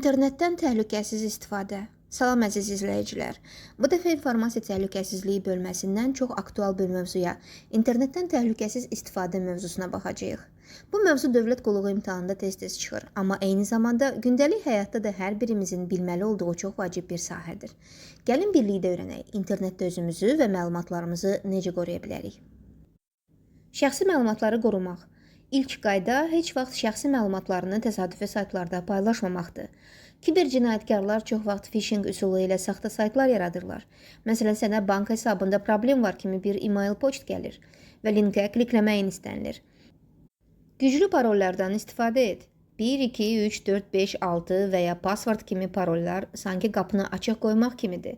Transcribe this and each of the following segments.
İnternetdən təhlükəsiz istifadə. Salam əziz izləyicilər. Bu dəfə informasiya təhlükəsizliyi bölməsindən çox aktual bir mövzuya, internetdən təhlükəsiz istifadə mövzusuna baxacağıq. Bu mövzu dövlət qulluğu imtahanında tez-tez çıxır, amma eyni zamanda gündəlik həyatda da hər birimizin bilməli olduğu çox vacib bir sahədir. Gəlin birlikdə öyrənək, internetdə özümüzü və məlumatlarımızı necə qoruya bilərik. Şəxsi məlumatları qorumaq. İlk qayda heç vaxt şəxsi məlumatlarını təsadüfi saytlarda paylaşmamaqdır. Kiber cinayətkarlar çox vaxt phishing üsulu ilə saxta saytlar yaradırlar. Məsələn, sənə bank hesabında problem var kimi bir e-mail poçt gəlir və linkə klikləməyin istənilir. Güclü parollardan istifadə et. 1, 2, 3, 4, 5, 6 və ya password kimi parollar sanki qapını açıq qoymaq kimidir.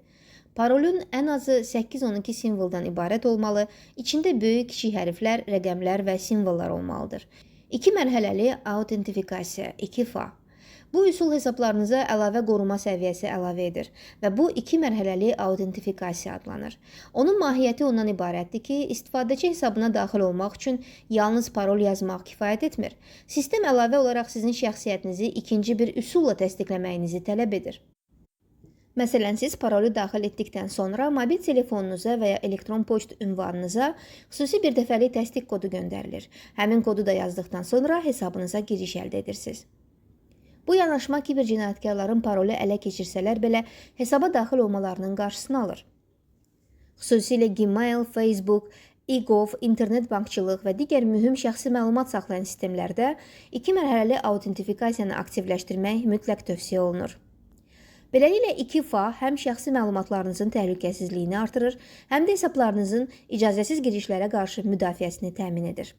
Parolun ən azı 8-12 simvoldan ibarət olmalı, içində böyük, kiçik hərflər, rəqəmlər və simvollar olmalıdır. 2 mərhələli autentifikasiya, 2FA. Bu üsul hesablarınıza əlavə qoruma səviyyəsi əlavə edir və bu 2 mərhələli autentifikasiya adlanır. Onun mahiyyəti ondan ibarətdir ki, istifadəçi hesabına daxil olmaq üçün yalnız parol yazmaq kifayət etmir. Sistem əlavə olaraq sizin şəxsiyyətinizi ikinci bir üsulla təsdiqləməyinizi tələb edir. Məsələn, siz parolu daxil etdikdən sonra mobil telefonunuza və ya elektron poçt ünvanınıza xüsusi bir dəfəlik təsdiq kodu göndərilir. Həmin kodu da yazdıqdan sonra hesabınıza giriş əldə edirsiniz. Bu yanaşma kiber cinayətkarların parolu ələ keçirsələr belə hesaba daxil olmalarının qarşısını alır. Xüsusilə Gmail, Facebook, e-gov, internet bankçılıq və digər mühüm şəxsi məlumat saxlayan sistemlərdə 2 mərhələli autentifikasiyanı aktivləşdirmək mütləq tövsiyə olunur. Beləliklə 2FA həm şəxsi məlumatlarınızın təhlükəsizliyini artırır, həm də hesablarınızın icazəsiz girişlərə qarşı müdafiəsini təmin edir.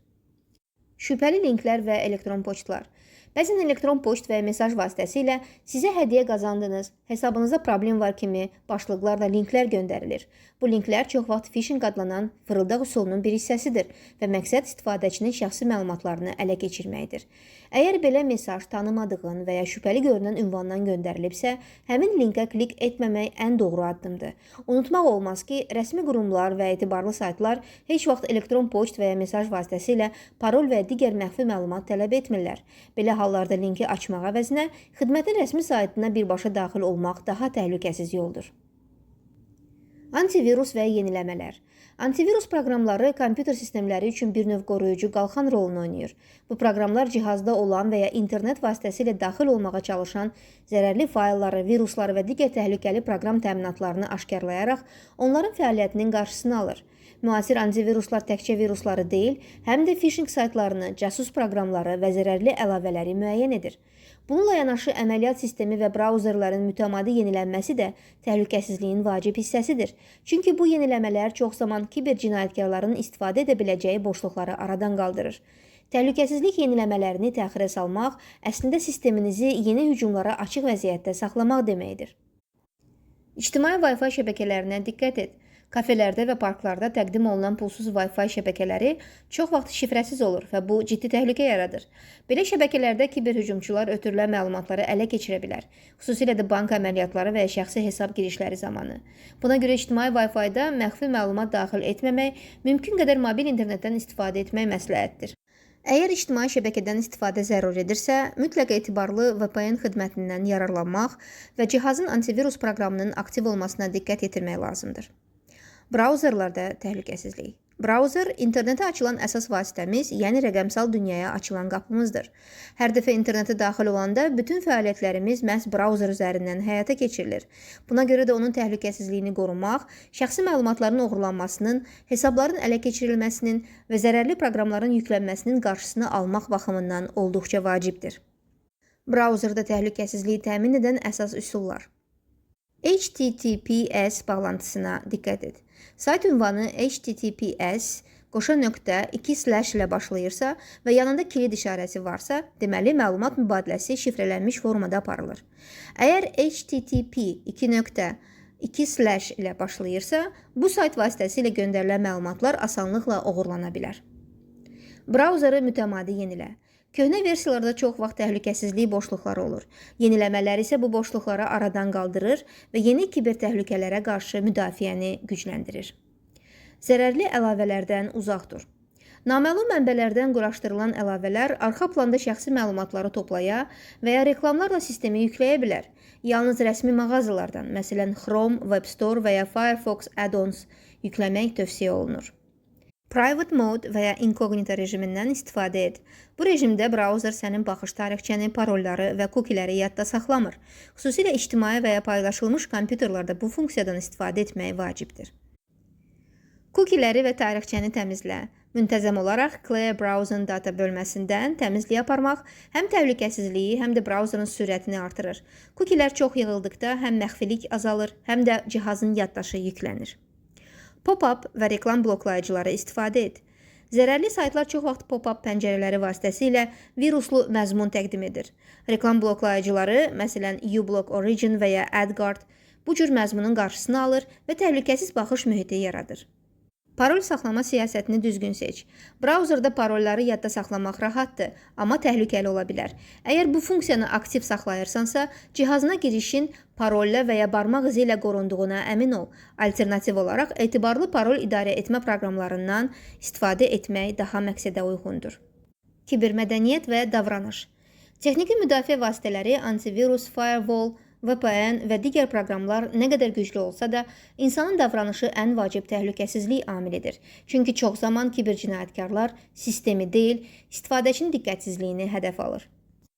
Şübhəli linklər və elektron poçtlar. Bəzən elektron poçt və mesaj vasitəsilə sizə hədiyyə qazandınız, hesabınızda problem var kimi başlıqlarla linklər göndərilir. Bu linklər çox vaxt phishing adlanan fırıldaq üsulunun bir hissəsidir və məqsəd istifadəçinin şəxsi məlumatlarını ələ keçirməkdir. Əgər belə mesaj tanımadığın və ya şübhəli görünən ünvandan göndərilibsə, həmin linkə klik etməmək ən doğru addımdır. Unutmaq olmaz ki, rəsmi qurumlar və etibarlı saytlar heç vaxt elektron poçt və ya mesaj vasitəsilə parol və digər məxfi məlumat tələb etmirlər. Belə hallarda linki açmaq əvəzinə xidmətin rəsmi saytına birbaşa daxil olmaq daha təhlükəsiz yoldur. Antivirus və yeniləmələr. Antivirus proqramları kompüter sistemləri üçün bir növ qoruyucu qalxan rolunu oynayır. Bu proqramlar cihazda olan və ya internet vasitəsilə daxil olmağa çalışan zərərli faylları, virusları və digər təhlükəli proqram təminatlarını aşkarlayaraq onların fəaliyyətinin qarşısını alır. Müasir antiviruslar təkcə virusları deyil, həm də phishing saytlarını, casus proqramları və zərərli əlavələri müəyyən edir. Bununla yanaşı əməliyyat sistemi və brauzerlərin mütəmadi yenilənməsi də təhlükəsizliyin vacib hissəsidir. Çünki bu yeniləmələr çox zaman kiber cinayətkarların istifadə edə biləcəyi boşluqları aradan qaldırır. Təhlükəsizlik yeniləmələrini təxirə salmaq əslində sisteminizi yeni hücumlara açıq vəziyyətdə saxlamaq deməkdir. İctimai Wi-Fi şəbəkələrinə diqqət et. Kafelərdə və parklarda təqdim olunan pulsuz Wi-Fi şəbəkələri çox vaxt şifrəsiz olur və bu ciddi təhlükə yaradır. Belə şəbəkələrdə kiber hücumçular ötürülən məlumatları ələ keçirə bilər, xüsusilə də bank əməliyyatları və ya şəxsi hesab girişləri zamanı. Buna görə ictimai Wi-Fi-da məxfi məlumat daxil etməmək, mümkün qədər mobil internetdən istifadə etmək məsləhətdir. Əgər ictimai şəbəkədən istifadə zəruridirsə, mütləq etibarlı VPN xidmətindən yararlanmaq və cihazın antivirus proqramının aktiv olmasına diqqət yetirmək lazımdır. Brauzerlarda təhlükəsizlik. Brauzer internetə açılan əsas vasitəmiz, yəni rəqəmsal dünyaya açılan qapımızdır. Hər dəfə internetə daxil olanda bütün fəaliyyətlərimiz məhz brauzer üzərindən həyata keçirilir. Buna görə də onun təhlükəsizliyini qorumaq, şəxsi məlumatların oğurlanmasının, hesabların ələ keçirilməsinin və zərərli proqramların yüklənməsinin qarşısını almaq baxımından olduqca vacibdir. Brauzerdə təhlükəsizliyi təmin edən əsas üsullar. HTTPS bağlantısına diqqət et. Sayt ünvanı HTTPS :2/ ilə başlayırsa və yanında kilid işarəsi varsa, deməli məlumat mübadiləsi şifrələnmiş formada aparılır. Əgər HTTP :2/ ilə başlayırsa, bu sayt vasitəsilə göndərilən məlumatlar asanlıqla oğurlana bilər. Brauzeri mütəmadi yenilə. Köhnə versiyalarda çox vaxt təhlükəsizlik boşluqları olur. Yeniləmələr isə bu boşluqları aradan qaldırır və yeni kiber təhlükələrə qarşı müdafiəni gücləndirir. Zərərli əlavələrdən uzaq dur. Naməlum mənbələrdən quraşdırılan əlavələr arxa planda şəxsi məlumatları toplaya və ya reklamlarla sistemə yükləyə bilər. Yalnız rəsmi mağazalardan, məsələn Chrome, Web Store və ya Firefox add-ons yükləmək tövsiyə olunur. Private Mode və ya Incognito rejimindən istifadə et. Bu rejimdə brauzer sənin baxış tarixçəni, parolları və kukiləri yadda saxlamır. Xüsusilə ictimai və ya paylaşılmış kompüterlarda bu funksiyadan istifadə etmək vacibdir. Kukiləri və tarixçəni təmizlə. Müntəzəm olaraq Clear Browsing Data bölməsindən təmizliyə aparmaq həm təhlükəsizliyi, həm də brauzerin sürətini artırır. Kukilər çox yığıldıqda həm məxfilik azalır, həm də cihazın yaddaşı yüklənir. Pop-up və reklam bloklayıcıları istifadə et. Zərərli saytlar çox vaxt pop-up pəncərələri vasitəsilə viruslu məzmun təqdim edir. Reklam bloklayıcıları, məsələn uBlock Origin və ya AdGuard, bu cür məzmunun qarşısını alır və təhlükəsiz baxış mühiti yaradır. Parol saxlama siyasətini düzgün seç. Brauzerdə parolları yadda saxlamaq rahatdır, amma təhlükəli ola bilər. Əgər bu funksiyanı aktiv saxlayırsansa, cihazına girişin parolla və ya barmaq izi ilə qorunduğuna əmin ol. Alternativ olaraq etibarlı parol idarə etmə proqramlarından istifadə etmək daha məqsədə uyğundur. Kibermədəniyyət və davranış. Texniki müdafiə vasitələri, antivirus, firewall, VPN və digər proqramlar nə qədər güclü olsa da, insanın davranışı ən vacib təhlükəsizlik amilidir. Çünki çox zaman kibercinayətkarlar sistemi deyil, istifadəçinin diqqətsizliyini hədəf alır.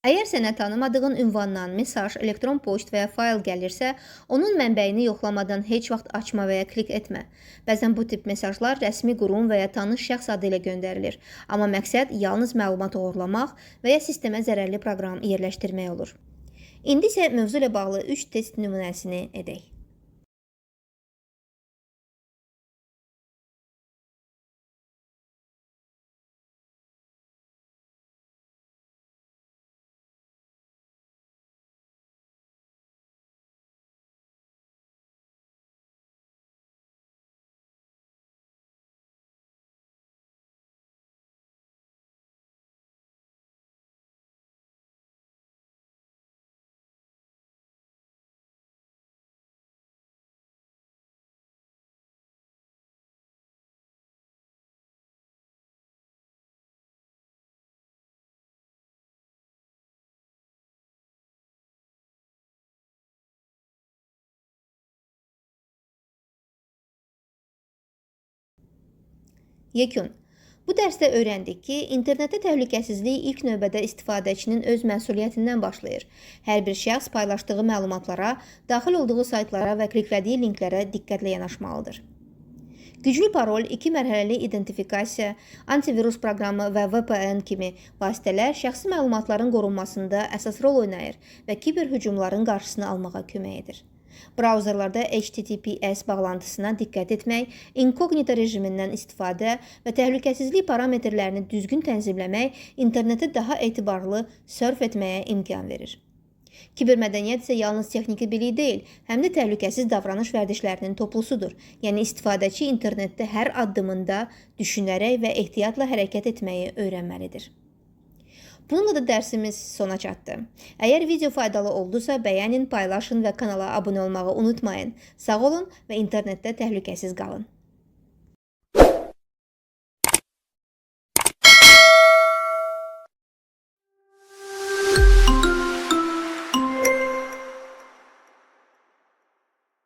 Əgər sənə tanımadığın ünvandan mesaj, elektron poçt və ya fayl gəlirsə, onun mənbəyini yoxlamadan heç vaxt açma və ya klik etmə. Bəzən bu tip mesajlar rəsmi qurum və ya tanış şəxs adı ilə göndərilir, amma məqsəd yalnız məlumat oğurlamaq və ya sistemə zərərli proqram yerləşdirmək olur. İndi isə mövzu ilə bağlı 3 test nümunəsini edək. Yekun. Bu dərsdə öyrəndik ki, internetdə təhlükəsizlik ilk növbədə istifadəçinin öz məsuliyyətindən başlayır. Hər bir şəxs paylaşdığı məlumatlara, daxil olduğu saytlara və kliklədiyi linklərə diqqətlə yanaşmalıdır. Güclü parol, 2 mərhələli identifikasiya, antivirus proqramı və VPN kimi vasitələr şəxsi məlumatların qorunmasında əsas rol oynayır və kiberhücumların qarşısını almağa kömək edir. Brauzerlarda HTTPS bağlantısına diqqət etmək, inkognito rejimindən istifadə və təhlükəsizlik parametrlərini düzgün tənzimləmək internetə daha etibarlı sörf etməyə imkan verir. Kibermədəniyyət isə yalnız texniki bilik deyil, həm də təhlükəsiz davranış vərdişlərinin toplusudur. Yəni istifadəçi internetdə hər addımında düşünərək və ehtiyatla hərəkət etməyi öyrənməlidir. Bununla da dərsimiz sona çatdı. Əgər video faydalı oldusa, bəyənin, paylaşın və kanala abunə olmağı unutmayın. Sağ olun və internetdə təhlükəsiz qalın.